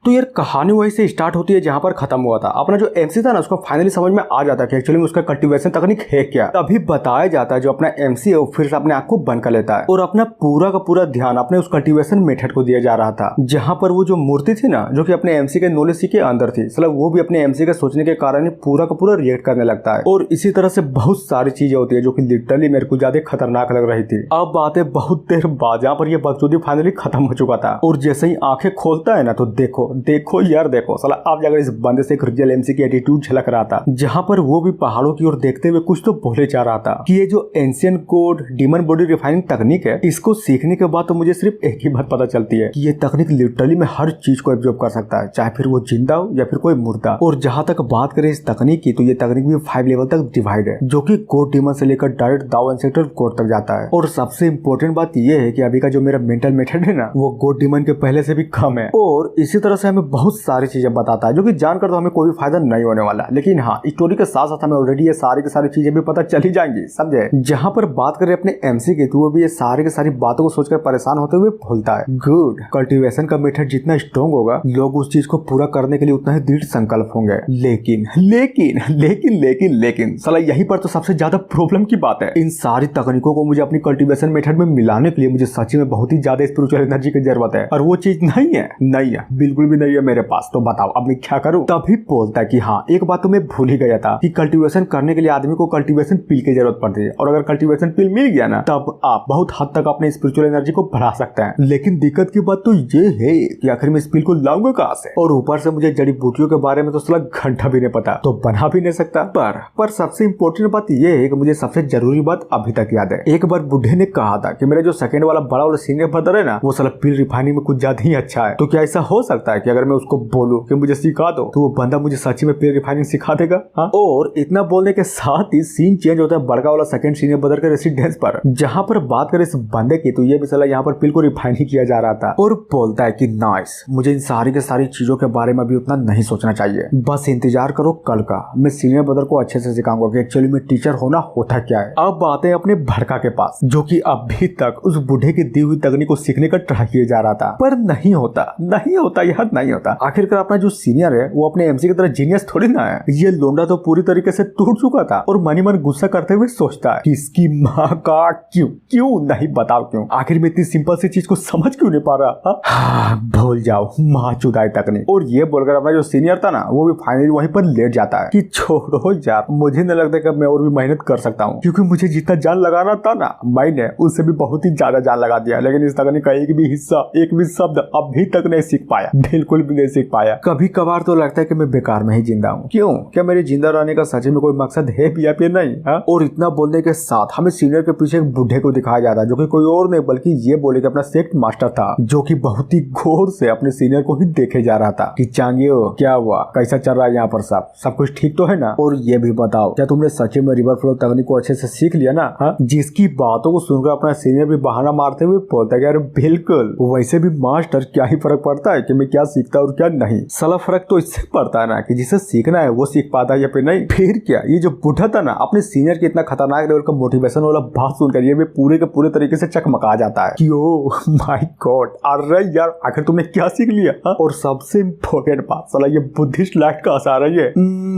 तो यार कहानी वहीं से स्टार्ट होती है जहां पर खत्म हुआ था। अपना जो एमसी था ना उसको फाइनली समझ में आ जाता है कि एक्चुअली में उसका कल्टीवेशन तकनीक है क्या। तभी बताया जाता है जो अपना एमसी है वो फिर से अपने आंख को बंद कर लेता है और अपना पूरा का पूरा ध्यान अपने उस कल्टीवेशन मेथड को दिया जा रहा था, जहां पर वो जो मूर्ति थी ना जो कि अपने एमसी के नॉलेज के अंदर थी, मतलब वो भी अपने एमसी के सोचने के कारण ही पूरा का पूरा रिएक्ट करने लगता है। और इसी तरह से बहुत सारी चीजें होती है जो कि लिटरली मेरे को ज्यादा खतरनाक लग रही थी। अब बात है बहुत देर बाद जहाँ पर ये बकचोदी फाइनली खत्म हो चुका था और जैसे ही आंखें खोलता है ना तो देखो देखो यार देखो साला आप जाकर इस बंदे से एक रियल एमसी की एटीट्यूड झलक रहा था, जहां पर वो भी पहाड़ों की ओर देखते हुए कुछ तो बोले जा रहा था कि ये जो ancient code demon body refining तकनीक है, इसको सीखने के बाद तो मुझे सिर्फ एक ही बात पता चलती है कि ये तकनीक लिटरली में हर चीज को एब्जॉर्ब कर सकता है, चाहे फिर वो जिंदा हो या फिर कोई मुर्दा। और जहां तक बात करें इस तकनीक की तो ये तकनीक भी 5 लेवल तक डिवाइड है, जो कि कोड डीमन से लेकर डायरेक्ट दाओ एंसेस्टर कोड तक जाता है। और सबसे इंपॉर्टेंट बात ये है कि अभी का जो मेरा मेंटल मेथड है ना वो गोड डीमन के पहले से भी कम है। और इसी तरह से हमें बहुत सारी चीजें बताता है जो कि जानकर तो हमें कोई भी फायदा नहीं होने वाला, लेकिन हाँ स्टोरी के साथ साथ हमें ऑलरेडी ये सारी की सारी चीजें भी पता चली जाएंगी, समझे। जहां पर बात करें अपने एमसी की तो वो भी ये सारी की सारी बातों को सोचकर परेशान होते हुए भूलता है। गुड कल्टीवेशन का मेथड जितना स्ट्रॉन्ग होगा लोग उस चीज को पूरा करने के लिए उतना ही दृढ़ संकल्प होंगे। लेकिन लेकिन लेकिन लेकिन लेकिन साला यहीं पर तो सबसे ज्यादा प्रॉब्लम की बात है। इन सारी तकनीकों को मुझे अपनी कल्टीवेशन मेथड में मिलाने के लिए मुझे सच में बहुत ही ज्यादा स्पिरिचुअल एनर्जी की जरूरत है और वो चीज नहीं है बिल्कुल भी नहीं है मेरे पास। तो बताओ अब मैं क्या करूं। तभी बोलता है कि हाँ एक बात तो मैं भूल ही गया था कि कल्टीवेशन करने के लिए आदमी को कल्टीवेशन पिल की जरूरत पड़ती है और अगर कल्टीवेशन पिल मिल गया ना तब आप बहुत हद तक अपने स्पिरिचुअल एनर्जी को बढ़ा सकते हैं। लेकिन दिक्कत की बात तो ये है कि आखिर में इस पिल को लाऊंगा कहां से, और ऊपर से मुझे जड़ी बूटियों के बारे में तो साला घंटा भी नहीं पता, तो बना भी नहीं सकता। पर सबसे इम्पोर्टेंट बात यह है कि मुझे सबसे जरूरी बात अभी तक याद है। एक बार बुढ़े ने कहा था कि मेरा जो सेकंड वाला बड़ा वाला सीनियर ब्रदर है ना वो साला पिल रिफाइनिंग में कुछ ज्यादा ही अच्छा है। तो क्या ऐसा हो सकता है कि अगर मैं उसको बोलूं कि मुझे सिखा दो तो वो बंदा मुझे सच्ची में पिल रिफाइनिंग सिखा देगा। हाँ? और इतना बोलने के साथ ही सीन चेंज होता है बड़का वाला सेकंड सीनियर ब्रदर के रेसिडेंस पर, जहां पर बात करें इस बंदे की तो ये भी साला यहाँ पर पिल को रिफाइनिंग किया जा रहा था और बोलता है कि नाइस, मुझे इन सारी के सारी चीजों के बारे में अभी उतना नहीं सोचना चाहिए, बस इंतजार करो कल का, मैं सीनियर ब्रदर को अच्छे से सिखाऊंगा कि एक्चुअली में टीचर होना होता क्या है। अब आते हैं अपने भड़का के पास जो कि अभी तक उस बूढ़े की दी हुई तकनीक को सीखने का ट्राई किया जा रहा था, पर नहीं होता यार नहीं होता। आखिरकार अपना जो सीनियर है वो अपने एमसी की तरह जीनियस थोड़ी ना है। ये लोंडा तो पूरी तरीके से टूट चुका था और मनी मन गुस्सा करते हुए सोचता है कि इसकी माँ का क्यों नहीं, बताओ क्यों, आखिर में इतनी सिंपल सी चीज को समझ क्यों नहीं पा रहा। हाँ, भूल जाओ माँ चुदाई तकनीक। और ये बोलकर अपना जो सीनियर था ना वो भी फाइनली वहीं पर लेट जाता है कि छोड़ो यार, मुझे नहीं लगता कि मैं और भी मेहनत कर सकता हूँ, क्योंकि मुझे जितना जान लगाना था ना मैंने उससे भी बहुत ही ज्यादा जान लगा दिया, लेकिन इस तकनीक का एक भी हिस्सा एक भी शब्द अभी तक नहीं सीख पाया, बिल्कुल भी नहीं सीख पाया। कभी कभार तो लगता है कि मैं बेकार में ही जिंदा हूँ। क्यों, क्या मेरे जिंदा रहने का सच में कोई मकसद है भी या फिर नहीं। हा? और इतना बोलने के साथ हमें सीनियर के पीछे एक बूढ़े को दिखाया जाता है जो कि कोई और नहीं बल्कि ये बोले कि अपना सेक्ट मास्टर था, जो कि बहुत ही गौर से अपने सीनियर को ही देखे जा रहा था कि चांगियो क्या हुआ, कैसा चल रहा है यहाँ पर, सब कुछ ठीक तो है ना। और ये भी बताओ क्या तुमने सच में रिवर फ्लो तकनीक को अच्छे से सीख लिया ना। हा? जिसकी बातों को सुनकर अपना सीनियर भी बहाना मारते हुए बोलता है यार बिल्कुल, वैसे भी मास्टर क्या ही फर्क पड़ता है कि मैं क्या सीखता और क्या नहीं, साला फर्क तो इससे पड़ता है ना कि जिसे सीखना है वो सीख पाता है या फिर नहीं। फिर क्या ये जो बूढ़ा था ना अपने सीनियर के इतना खतरनाक लेवल का मोटिवेशन वाला बात सुनकर ये भी पूरे के पूरे तरीके से चकमका जाता है कि ओह माय गॉड, अरे यार आखिर तुमने क्या सीख लिया। हा? और सबसे इम्पोर्टेंट बात साला ये बुद्धिस्ट लाइट का असर है ये।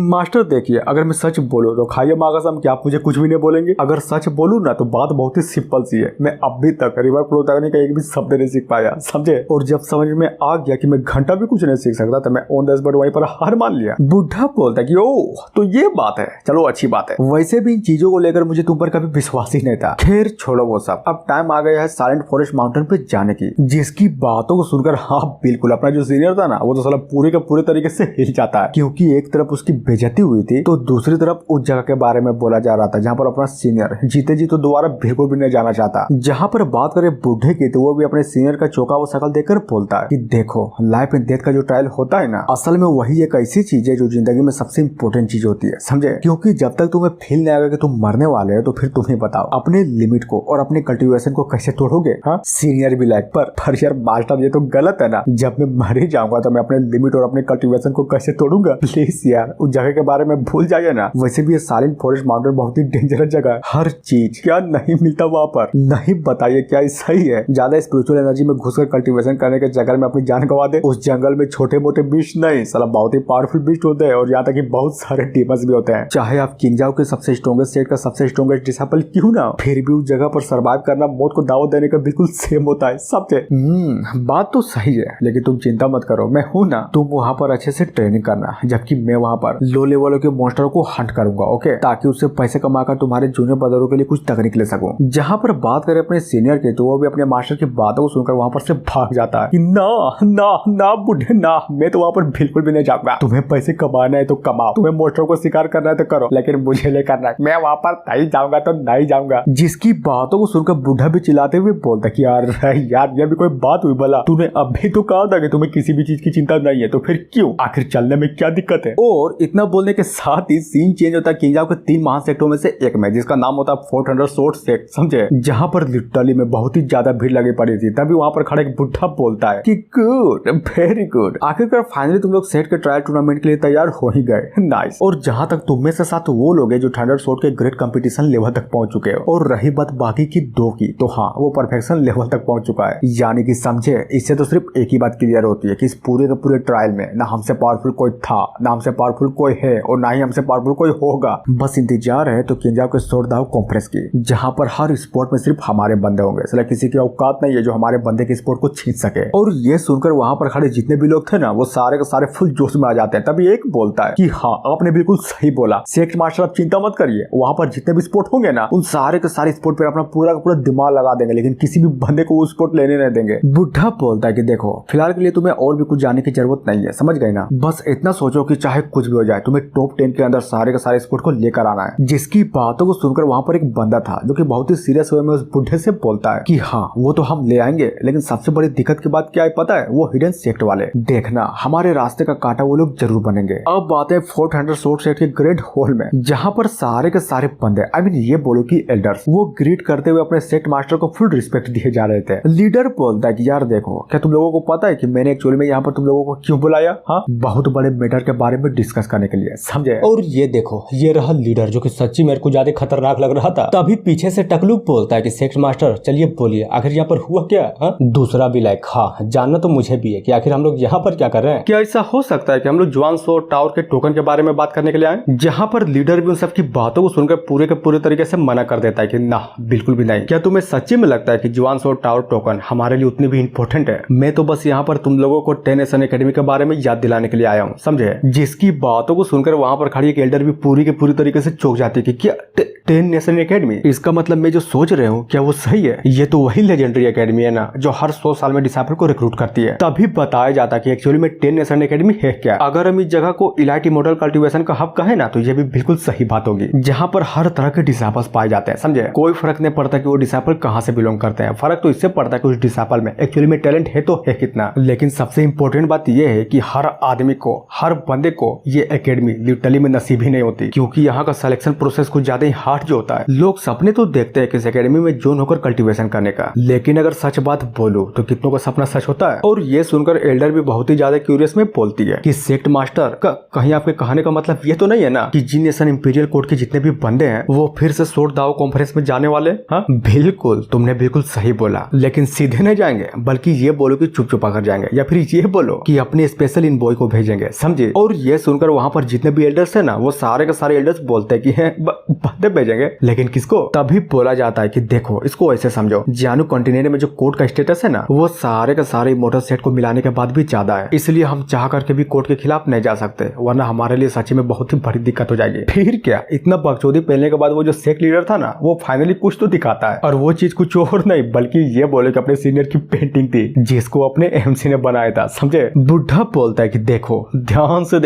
मास्टर देखिए, अगर मैं सच बोलूं तो खाइए माँ कसम कि आप मुझे कुछ भी नहीं बोलेंगे, अगर सच बोलूं ना तो बात बहुत ही सिंपल सी है, मैं अभी तक रिवर फ्लो तकनीक का एक भी शब्द नहीं सीख पाया, समझे। और जब समझ में आ गया कि मैं घंटा भी कुछ नहीं सीख सकता तो मैं ऑन द स्पॉट वहीं पर हार मान लिया। बुढ़ा बोलता है कि ओह तो ये बात है, चलो अच्छी बात है, वैसे भी इन चीजों को लेकर मुझे तुम पर कभी विश्वास ही नहीं था। खैर छोड़ो वो सब, अब टाइम आ गया है साइलेंट फॉरेस्ट माउंटेन पे जाने की, जिसकी बातों को सुनकर हाँ बिल्कुल अपना जो सीनियर था ना वो तो साला पूरे के पूरे तरीके से हिल जाता है, क्योंकि एक तरफ उसकी बेइज्जती हुई थी तो दूसरी तरफ उस जगह के बारे में बोला जा रहा था जहाँ पर अपना सीनियर जीते जी तो दोबारा बिल्कुल भी नहीं जाना चाहता। जहाँ पर बात करें बूढ़े की तो वो भी अपने सीनियर का चौंका वो शकल देखकर बोलता है कि देखो लाइफ एंड डेथ का जो ट्रायल होता है ना असल में वही एक ऐसी चीज है जो जिंदगी में सबसे इम्पोर्टेंट चीज होती है, समझे। क्योंकि जब तक तुम्हें फील नहीं आएगा कि तुम मरने वाले हो तो फिर तुम्हें बताओ अपने लिमिट को और अपने कल्टीवेशन को कैसे तोड़ोगे। हाँ सीनियर भी लाइक पर यार मास्टर ये तो गलत है ना, जब मैं मर ही जाऊंगा तो मैं अपने लिमिट और अपने कल्टीवेशन को कैसे तोड़ूंगा। प्लीज यार उस जगह के बारे में भूल जाइए ना। वैसे भी ये साइलेंट फॉरेस्ट माउंटेन बहुत ही डेंजरस जगह है, हर चीज क्या नहीं मिलता वहाँ पर। नहीं बताइए क्या ये सही है ज्यादा स्पिरिचुअल एनर्जी में घुसकर कल्टीवेशन करने के जगह में अपनी जान गवा दे। उस जंगल में छोटे मोटे बीस्ट नहीं साला बहुत ही पावरफुल बीस्ट होते हैं और यहाँ तक कि बहुत सारे डीमंस भी होते हैं। चाहे आप किंजाओ के सबसे स्ट्रॉन्गेस्ट सेट का सबसे स्ट्रॉन्गेस्ट डिसाइपल क्यों ना, फिर भी उस जगह पर सर्वाइव करना मौत को दावत देने का बिल्कुल सेम होता है सबसे। बात तो सही है, लेकिन तुम चिंता मत करो, मैं हूं ना। तुम वहाँ पर अच्छे से ट्रेनिंग करना, जबकि मैं वहाँ पर लो लेवल के मॉन्स्टर को हंट करूंगा, ओके, ताकि उससे पैसे कमाकर तुम्हारे जूनियर बदरों के लिए कुछ तकनीक ले सकूं। जहाँ पर बात करें अपने सीनियर की, तो वो भी अपने मास्टर की बातों को सुनकर वहाँ पर से भाग जाता है कि ना ना ना बुढ़े ना, मैं तो वहाँ पर बिल्कुल भी नहीं जाऊंगा। तुम्हें पैसे कमाना है तो कमाओ, तुम्हें मॉन्स्टर को शिकार करना है तो करो, लेकिन मुझे नहीं करना, मैं वहाँ पर नहीं जाऊंगा तो नहीं जाऊंगा। जिसकी बातों को सुनकर बुढ़ा भी चिल्लाते हुए बोलता कि यार ये भी कोई बात हुई भला, तूने अभी तो कहा था कि तुम्हें किसी भी चीज की चिंता नहीं है, तो फिर क्यों, आखिर चलने में क्या दिक्कत है। और इतना बोलने के साथ ही सीन चेंज होता है किंजाओ के 3 महान सेक्टरों में से एक में, जिसका नाम होता है 400 सोर्ट सेक्ट, समझे, जहाँ पर लिटरली में बहुत ही ज्यादा भीड़ लगी पड़ी थी। तभी वहाँ पर खड़ा एक बुढ़ा बोलता है कि गुड, वेरी गुड, आखिरकार फाइनली तुम लोग सेट के ट्रायल टूर्नामेंट के लिए तैयार हो ही गए, नाइस। और जहाँ तक तुम में से साथ वो लोग हैं जो 100 सोर्ट के ग्रेट कंपटीशन लेवल तक पहुंच चुके हो, और रही बात बाकी की 2 की, तो हाँ वो परफेक्शन लेवल तक पहुंच चुका है। यानी कि समझे, इससे तो सिर्फ एक ही बात क्लियर होती है कि इस पूरे के पूरे ट्रायल में ना हमसे पावरफुल कोई था, ना हमसे पावरफुल कोई है, और ना ही हमसे पावरफुल कोई होगा। बस इंतजार है तो किंजाओ के सोर्ट दाव कॉन्फ्रेंस की, जहाँ पर हर स्पोर्ट में सिर्फ हमारे बंदे होंगे, इसलिए किसी की औकात नहीं है जो हमारे बंदे के स्पोर्ट को छीन सके। और ये सुनकर वहाँ पर खड़े जितने भी लोग थे ना, वो सारे के सारे फुल जोश में आ जाते हैं। तभी एक बोलता है कि हाँ आपने बिल्कुल सही बोला सेक्ट मास्टर, आप चिंता मत करिए, वहाँ पर जितने भी स्पोर्ट होंगे ना, उन सारे के सारे स्पोर्ट पर अपना पूरा का पूरा दिमाग लगा देंगे, लेकिन किसी भी बंदे को वो स्पोर्ट लेने नहीं देंगे। बुढ़ा बोलता है कि देखो फिलहाल के लिए तुम्हें और भी कुछ जानने की जरूरत नहीं है, समझ गए ना, बस इतना सोचो कि चाहे कुछ भी हो जाए तुम्हें टॉप 10 के अंदर सारे के सारे स्पोर्ट को लेकर आना है। जिसकी बातों को सुनकर वहाँ पर एक बंदा था जो कि बहुत ही सीरियस वे में उस बुढ़े से बोलता है कि हाँ वो तो हम ले आएंगे, लेकिन सबसे बड़ी दिक्कत की बात क्या है पता है, वो हिडन सेक्ट वाले, देखना हमारे रास्ते का कांटा वो लोग जरूर बनेंगे। अब बात है 400 सोर्ट सेट के ग्रेट हॉल में, जहाँ पर सारे के सारे बंदे, आई मीन ये बोलो कि एल्डर्स, वो ग्रीट करते हुए अपने सेक्ट मास्टर को फुल रिस्पेक्ट दिए जा रहे थे। लीडर बोलता है कि यार देखो, क्या तुम लोगों को पता है कि मैंने एक्चुअली में यहाँ पर तुम लोगों को क्यों बुलाया, हाँ बहुत बड़े मैटर के बारे में डिस्कस करने के लिए, समझे। और ये देखो ये रहा लीडर, जो कि सच्ची मेरे को ज्यादा खतरनाक लग रहा था। तभी पीछे से टकलू बोलता है कि सेक्ट मास्टर चलिए बोलिए आखिर यहाँ पर हुआ क्या। दूसरा भी लाइक हाँ जानना तो मुझे भी है कि आखिर हम लोग यहाँ पर क्या कर रहे हैं। क्या ऐसा हो सकता है कि हम लोग जुआन सोर्ट टावर के टोकन के बारे में बात करने के लिए आए, जहाँ पर लीडर भी उन सब की बातों को सुनकर पूरे के पूरे तरीके से मना कर देता है कि ना बिल्कुल भी नहीं। क्या तुम्हें सच्ची में लगता है कि जुआन सोर्ट टावर टोकन हमारे लिए उतनी भी इम्पोर्टेंट है? मैं तो बस यहाँ पर तुम लोगों को 10 नेशन एकेडमी के बारे में याद दिलाने के लिए आया हूँ, समझे। जिसकी बातों को सुनकर वहाँ पर खड़ी एक एल्डर भी पूरी के पूरी तरीके से चौंक जाती है कि क्या 10 नेशन एकेडमी, इसका मतलब मैं जो सोच रहे हूँ क्या वो सही है? ये तो वही लेजेंडरी एकेडमी है ना जो हर 100 साल में डिसाइपल को रिक्रूट करती है। तभी बताया जाता है कि एक्चुअली में 10 नेशन एकेडमी है क्या। अगर हम इस जगह को इलाइट मॉडल कल्टीवेशन का हब कहे ना, तो ये भी बिल्कुल सही बात होगी, जहाँ पर हर तरह के डिसाइपल्स पाए जाते हैं, समझे। कोई फर्क नहीं पड़ता कि वो डिसाइपल कहाँ से बिलोंग करते हैं, फर्क तो इससे पड़ता है कि उस डिसाइपल में एक्चुअली में टैलेंट है तो है कितना। लेकिन सबसे इंपॉर्टेंट बात यह है कि हर आदमी को, हर बंदे को ये एकेडमी लिटरली में नसीब ही नहीं होती, क्योंकि यहाँ का सिलेक्शन प्रोसेस कुछ ज्यादा ही हार्ड जो होता है। लोग सपने तो देखते हैं कि इस एकेडमी में जोन होकर कल्टीवेशन करने का, लेकिन अगर सच बात बोलो तो कितनों का सपना सच होता है। और ये सुनकर एल्डर भी बहुत ही ज्यादा क्यूरियस में बोलती है कि सेक्ट मास्टर कहीं आपके कहने का मतलब ये तो नहीं है ना कि जिन नेशन इंपीरियल कोर्ट के जितने भी बंदे हैं वो फिर से सोर्ट दाव कॉन्फ्रेंस में जाने वाले? हाँ बिल्कुल, तुमने बिल्कुल सही बोला, लेकिन सीधे नहीं जाएंगे, बल्कि ये बोलो कि चुप चुपा कर जाएंगे, या फिर ये बोलो कि अपने स्पेशल इन बॉय को भेजेंगे, समझे। और ये सुनकर वहाँ पर जितने भी एल्डर्स है ना, वो सारे के सारे एल्डर्स बोलते हैं कि बंदे भेजेंगे, लेकिन किसको? तभी बोला जाता है कि देखो इसको ऐसे समझो, जानू कॉन्टिनेंट में जो कोर्ट का स्टेटस है ना, वो सारे के सारे इमोर्टल सेट को मिलाने के बाद भी ज्यादा है, इसलिए हम चाह करके भी कोर्ट के खिलाफ नहीं जा सकते, वरना हमारे लिए सच्ची में बहुत ही बड़ी दिक्कत हो जाएगी। फिर क्या, इतना बकचोदी पहनने के बाद वो जो सेक्ट लीडर था ना, वो फाइनली कुछ तो दिखाता है, और वो चीज कुछ और नहीं बल्कि ये बोले कि अपने सीनियर की पेंटिंग थी, जिसको अपने एमसी ने बनाया था, समझे। बुढ़ा बोलता है कि देखो ध्यान से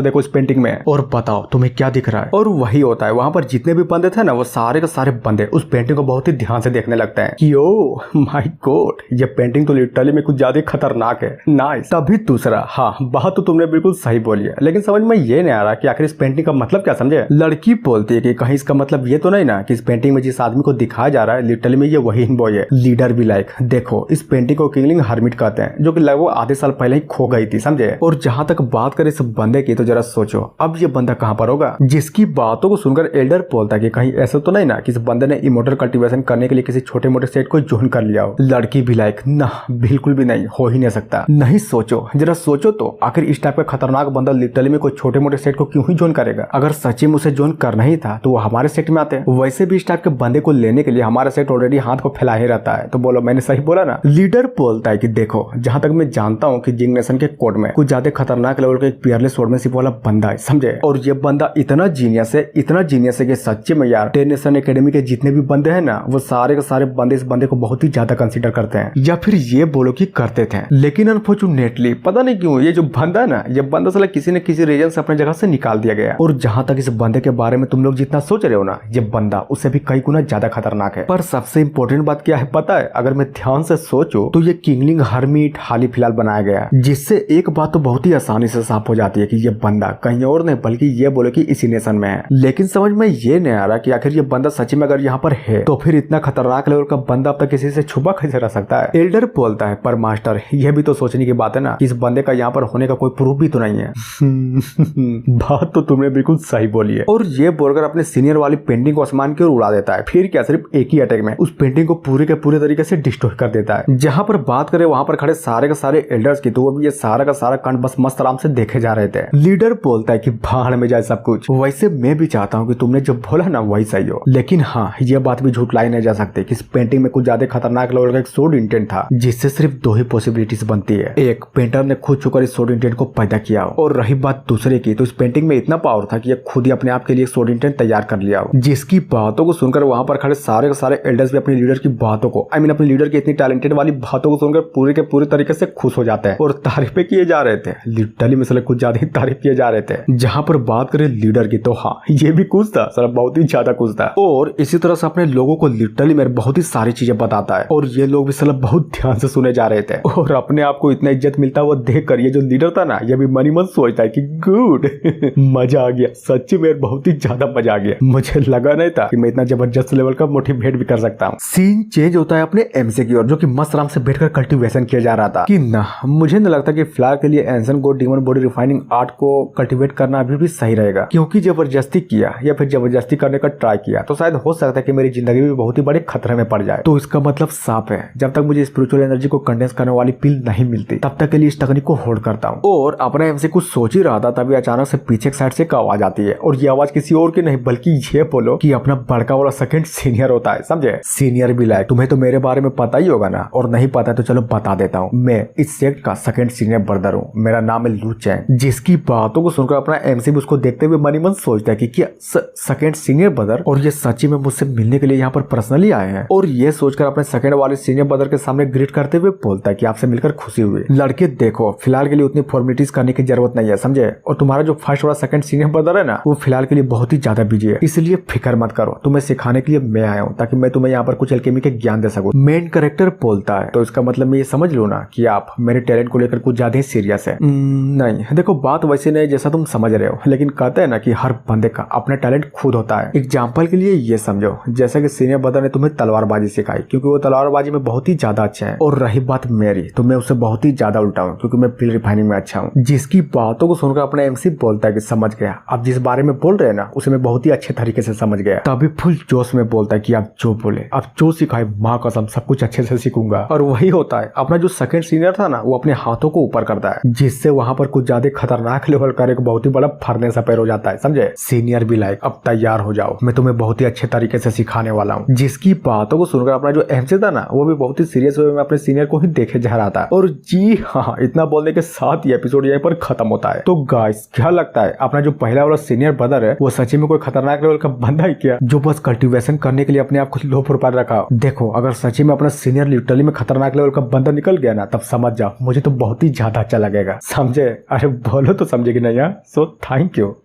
देखो इस पेंटिंग में, और बताओ तुम्हें क्या दिख रहा है। और वही होता है, वहाँ पर जितने भी भी बंदे थे ना वो सारे के सारे बंदे उस पेंटिंग को बहुत ही ध्यान से देखने लगते हैं कि ओ माय गॉड, ये पेंटिंग तो लिटरली में कुछ ज्यादा खतरनाक है। नाइस। तभी दूसरा, हाँ बात तो तुमने बिल्कुल सही बोली है, लेकिन समझ में ये नहीं आ रहा कि आखिर इस पेंटिंग का मतलब क्या समझे। लड़की बोलती है कि कहीं इसका मतलब ये तो नहीं ना कि इस पेंटिंग में जिस आदमी को दिखाया जा रहा है लिटरली में ये वही बॉय है, लीडर भी लाइक। देखो इस पेंटिंग को किंगलिंग हर्मिट कहते हैं, जो कि लगभग आधे साल पहले ही खो गई थी समझे। और जहां तक बात करें इस बंदे की तो जरा सोचो अब ये बंदा कहां पर होगा जिसकी बातों को सुनकर एल्डर बोलता है कि कहीं ऐसा तो नहीं ना कि इस बंदे ने इमोर्टल कल्टीवेशन करने के लिए किसी छोटे मोटे सेट को ज्वाइन कर लिया हो। लड़की भी लाइक ना, बिल्कुल भी नहीं, हो ही नहीं सकता। नहीं सोचो, जरा सोचो तो आखिर इस टाइप का खतरनाक बंदा लिटरली में कोई छोटे मोटे सेट को क्यों ही ज्वाइन करेगा। अगर सच्ची में उसे ज्वाइन करना ही था तो वो हमारे सेट में आते हैं। वैसे भी इस टाइप के बंदे को लेने के लिए हमारा सेट ऑलरेडी हाथ को फैला ही रहता है। तो बोलो मैंने सही बोला ना। लीडर बोलता है कि देखो जहां तक मैं जानता हूं कि जिंग नेशन के कोड में कुछ ज्यादा खतरनाक लेवल का एक पियरलेस स्वॉर्डमैनशिप वाला बंदा है समझे। और ये बंदा इतना जीनियस है, इतना जीनियस है कि सच्चे में यार 10 नेशन एकेडमी के जितने भी बंदे हैं ना वो सारे के सारे बंदे इस बंदे को बहुत ही ज्यादा कंसीडर करते हैं, या फिर ये बोलो कि करते थे। लेकिन अनफॉर्चुनेटली पता नहीं क्यों ये जो बंदा है ना, ये बंदा साला किसी न किसी रीजन से अपने जगह से निकाल दिया गया। और जहां तक इस बंदे के बारे में तुम लोग जितना सोच रहे हो ना, ये बंदा उससे भी कई गुना ज्यादा खतरनाक है। पर सबसे इंपॉर्टेंट बात क्या है पता है, अगर मैं ध्यान से सोचूं तो ये किंगलिंग हर्मिट हाल ही फिलहाल बनाया गया है, जिससे एक बात तो बहुत ही आसानी से साफ हो जाती है कि ये बंदा कहीं और नहीं बल्कि ये बोले कि इसी नेशन में है। लेकिन समझ में ये नहीं आ रहा कि आखिर ये बंदा सच में अगर यहाँ पर है तो फिर इतना खतरनाक लेवल का बंदा अब तक किसी से छुपा कैसे रह सकता है। एल्डर बोलता है पर मास्टर ये भी तो सोचने की बात है ना कि इस बंदे का यहाँ पर होने का कोई प्रूफ भी तो नहीं है। बात तो तुमने बिल्कुल सही बोली है। और ये बोलकर अपने सीनियर वाली पेंटिंग को आसमान की ओर उड़ा देता है। फिर क्या सिर्फ एक ही अटैक में उस पेंटिंग को पूरे के पूरे तरीके से डिस्ट्रॉय कर देता है। जहां पर बात करें वहां पर खड़े सारे के सारे एल्डर्स की तो वो भी ये सारा का सारा कांड बस मस्त आराम से देखे जा रहे थे। लीडर बोलता है कि भाड़ में जाए सब कुछ। वैसे मैं भी चाहता हूँ कि तुमने जो बोला ना वही सही हो, लेकिन हाँ ये बात भी झूठलाई नहीं जा सकती कि इस पेंटिंग में कुछ ज्यादा खतरनाक लेवल का एक सोड इंटेंट था, जिससे सिर्फ दो ही पॉसिबिलिटीज बनती है। एक, पेंटर ने खुद छुकर इस सोड इंटेंट को पैदा किया हो, और रही बात दूसरे की तो इस पेंटिंग में इतना पावर था कि ये खुद ही अपने आप के लिए सोड इंटेंट तैयार कर लिया हो। जिसकी बातों को सुनकर वहां पर खड़े सारे के सारे एल्डर्स भी अपने लीडर की बातों को अपने लीडर की इतनी टैलेंटेड वाली बातों को सुनकर पूरे के पूरे तरीके से खुश हो जाते हैं और तारीफें किए जा रहे थे। लिटरली में साले कुछ ज्यादा ही तारीफ किए जा रहे थे। जहां पर बात करें लीडर की तो हाँ ये भी खुश था, साला बहुत ही ज्यादा खुश था। और इसी तरह से अपने लोगों को लिटरली मेरे बहुत ही सारी चीजें बताता है और ये लोग भी साला बहुत ध्यान से सुने जा रहे थे। और अपने आप को इतना इज्जत मिलता हुआ देख कर ये जो लीडर था ना, ये भी मनी मन सोचता है कि गुड मजा आ गया, सच्ची में बहुत ही ज्यादा मजा आ गया। मुझे लगा नहीं था कि मैं इतना जबरदस्त लेवल का मोटिवेट भी कर सकता हूँ। सीन चेंज होता है अपने एमसी की ओर, जो कि मस्त आराम से बैठकर कल्टीवेशन किया जा रहा था। कि ना मुझे नहीं लगता कि फिलहाल के लिए एंसन गोड डीमन बॉडी रिफाइनिंग आर्ट को कल्टीवेट करना अभी भी सही रहेगा, क्योंकि जबरदस्ती किया या फिर जबरदस्ती करने का ट्राई किया तो शायद हो सकता है कि मेरी जिंदगी भी बहुत ही बड़े खतरे में पड़ जाए। तो इसका मतलब साफ है, जब तक मुझे स्पिरिचुअल एनर्जी को कंडेंस करने वाली पिल नहीं मिलती तब तक के लिए इस तकनीक को होल्ड करता हूँ। और अपने एमसी कुछ सोच ही रहा था तभी अचानक से पीछे साइड से एक आवाज आती है, और ये आवाज किसी और की नहीं बल्कि ये बोलो कि अपना बड़का वाला सेकंड सीनियर होता है, समझे। सीनियर भी लाइक तुम्हें तो मेरे बारे में पता ही होगा ना, और नहीं पता तो चलो बता देता हूँ। मैं इस सेक्ट का सेकंड सीनियर ब्रदर हूँ, मेरा नाम है लू चैंग। जिसकी बातों को सुनकर अपना एमसी भी उसको देखते हुए मनी मन सोचता है कि क्या सेकंड सीनियर ब्रदर, और ये सच्ची में मुझसे मिलने के लिए यहाँ पर पर्सनली आए हैं। और ये सोचकर अपने सेकंड वाले सीनियर ब्रदर के सामने ग्रीट करते हुए बोलता है कि आपसे मिलकर खुशी हुई। लड़के देखो फिलहाल के लिए उतनी फॉर्मेलिटीज करने की जरूरत नहीं है, समझे। और तुम्हारा जो फर्स्ट वाला सेकंड सीनियर ब्रदर है ना, वो फिलहाल के लिए बहुत ही ज्यादा बिजी है, इसलिए फिक्र मत करो, तुम्हें सिखाने के लिए मैं आया हूँ ताकि मैं तुम्हें यहाँ पर कुछ एल्केमी के ज्ञान दे सकूँ। मेन कैरेक्टर बोलता है तो इसका मतलब मैं ये समझ लो ना कि आप मेरे टैलेंट को लेकर कुछ ज्यादा ही सीरियस है। नहीं देखो बात वैसे नहीं जैसा तुम समझ रहे हो, लेकिन कहते हैं ना कि हर बंदे का अपना टैलेंट खुद होता है। एग्जाम्पल के लिए ये समझो जैसा कि सीनियर ब्रदर ने तुम्हें तलवारबाजी सिखाई क्योंकि वो तलवारबाजी में बहुत ही ज्यादा अच्छे हैं, और रही बात मेरी तो मैं उससे बहुत ही ज्यादा उल्टा हूँ क्योंकि मैं पिल रिफाइनिंग में अच्छा हूँ। जिसकी बातों को सुनकर अपना एमसी बोलता है कि समझ गया, आप जिस बारे में बोल रहे हैं ना उसे मैं बहुत ही अच्छे तरीके से समझ गया। तभी फुल जोश में बोलता है कि आप जो बोले, आप जो सिखाए माँ कसम सब कुछ अच्छे से सीखूंगा। और वही होता है, अपना जो सेकंड सीनियर था ना वो अपने हाथों को ऊपर करता है, जिससे वहां पर कुछ ज्यादा खतरनाक लेवल का एक बहुत ही बड़ा फरने सा पैर हो जाता है, समझे। सीनियर भी लाइक अब तैयार हो जाओ, मैं तुम्हें बहुत ही अच्छे तरीके से सिखाने वाला हूँ। जिसकी बातों को सुनकर अपना जो एमसी था ना वो भी बहुत ही सीरियस वे में अपने सीनियर को ही देखे जा रहा था। और जी हाँ, इतना बोलने के साथ ये एपिसोड यहीं पर खत्म होता है। तो गाइस क्या लगता है अपना जो पहला वाला सीनियर ब्रदर है वो सच्ची में कोई खतरनाक लेवल का बंदा है क्या, जो बस कल्टीवेशन करने के लिए अपने आप को लो प्रोफाइल रखा। देखो अगर सच्ची में अपना सीनियर लिटरली में खतरनाक लेवल का बंदा निकल गया ना तब समझ जाओ मुझे तो बहुत ही ज्यादा अच्छा लगेगा, समझे। अरे बोलो तो समझे कि नहीं यार। So thank you.